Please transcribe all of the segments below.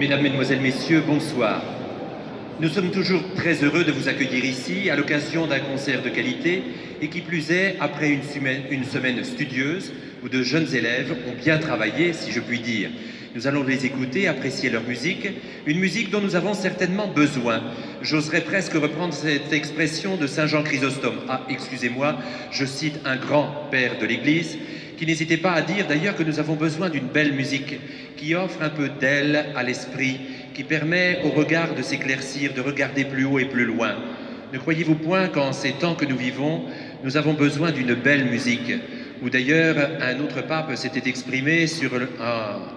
Mesdames, Mesdemoiselles, Messieurs, bonsoir. Nous sommes toujours très heureux de vous accueillir ici à l'occasion d'un concert de qualité et qui plus est après une semaine studieuse où de jeunes élèves ont bien travaillé, si je puis dire. Nous allons les écouter, apprécier leur musique, une musique dont nous avons certainement besoin. J'oserais presque reprendre cette expression de Saint Jean Chrysostome. Ah, excusez-moi, je cite un grand père de l'Église qui n'hésitait pas à dire d'ailleurs que nous avons besoin d'une belle musique qui offre un peu d'aile à l'esprit, qui permet au regard de s'éclaircir, de regarder plus haut et plus loin. Ne croyez-vous point qu'en ces temps que nous vivons, nous avons besoin d'une belle musique? Ou d'ailleurs, un autre pape s'était exprimé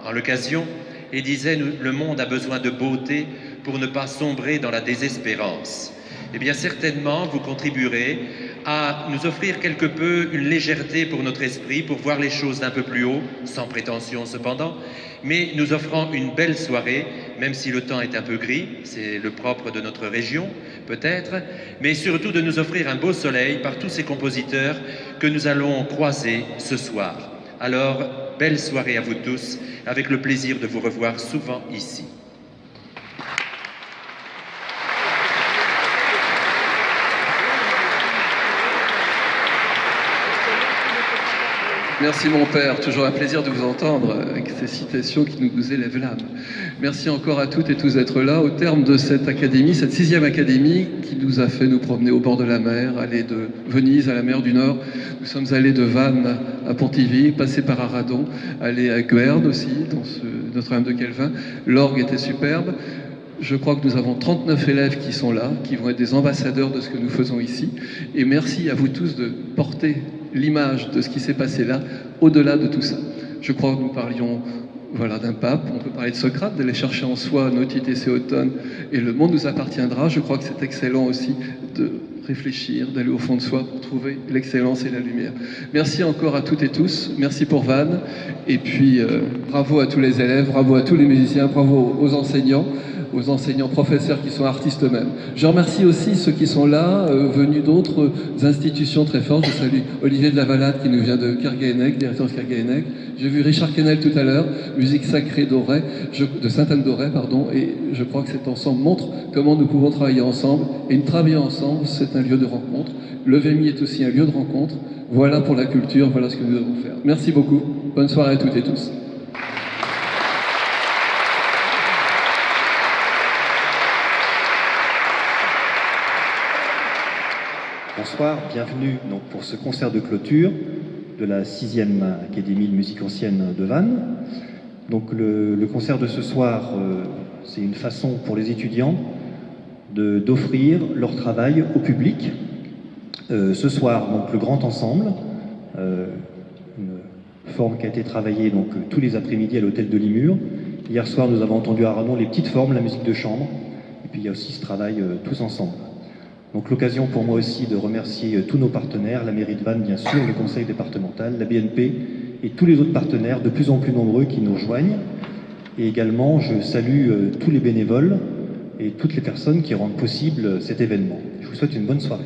en l'occasion et disait « Le monde a besoin de beauté pour ne pas sombrer dans la désespérance ». Eh bien, certainement, vous contribuerez à nous offrir quelque peu une légèreté pour notre esprit, pour voir les choses d'un peu plus haut, sans prétention cependant, mais nous offrant une belle soirée, même si le temps est un peu gris, c'est le propre de notre région, peut-être, mais surtout de nous offrir un beau soleil par tous ces compositeurs que nous allons croiser ce soir. Alors, belle soirée à vous tous, avec le plaisir de vous revoir souvent ici. Merci mon père, toujours un plaisir de vous entendre avec ces citations qui nous élèvent l'âme. Merci encore à toutes et tous d'être là au terme de cette académie, cette 6e académie qui nous a fait nous promener au bord de la mer, aller de Venise à la mer du Nord. Nous sommes allés de Vannes à Pontivy, passés par Arradon, aller à Guerne aussi, dans Notre-Dame de Calvin. L'orgue était superbe. Je crois que nous avons 39 élèves qui sont là, qui vont être des ambassadeurs de ce que nous faisons ici. Et merci à vous tous de porter l'image de ce qui s'est passé là, au-delà de tout ça. Je crois que nous parlions d'un pape, on peut parler de Socrate, d'aller chercher en soi notite seauton, et le monde nous appartiendra. Je crois que c'est excellent aussi de réfléchir, d'aller au fond de soi pour trouver l'excellence et la lumière. Merci encore à toutes et tous, merci pour Vannes, et puis bravo à tous les élèves, bravo à tous les musiciens, bravo aux enseignants professeurs qui sont artistes eux-mêmes. Je remercie aussi ceux qui sont là, venus d'autres institutions très fortes. Je salue Olivier de la Valade qui nous vient de Kerguéhennec, directeur de Kerguéhennec. J'ai vu Richard Kennel tout à l'heure, musique sacrée d'Auray, de Sainte-Anne-d'Auray, pardon, et je crois que cet ensemble montre comment nous pouvons travailler ensemble. Et travailler ensemble, c'est un lieu de rencontre. Le VMI est aussi un lieu de rencontre. Voilà pour la culture, voilà ce que nous devons faire. Merci beaucoup. Bonne soirée à toutes et tous. Bonsoir, bienvenue donc, pour ce concert de clôture de la 6e Académie de musique ancienne de Vannes. Donc le concert de ce soir, c'est une façon pour les étudiants d'offrir leur travail au public. Ce soir, donc le grand ensemble, une forme qui a été travaillée donc, tous les après-midi à l'hôtel de Limur. Hier soir, nous avons entendu à Arradon les petites formes, la musique de chambre, et puis il y a aussi ce travail tous ensemble. Donc l'occasion pour moi aussi de remercier tous nos partenaires, la mairie de Vannes bien sûr, le conseil départemental, la BNP et tous les autres partenaires de plus en plus nombreux qui nous rejoignent. Et également je salue tous les bénévoles et toutes les personnes qui rendent possible cet événement. Je vous souhaite une bonne soirée.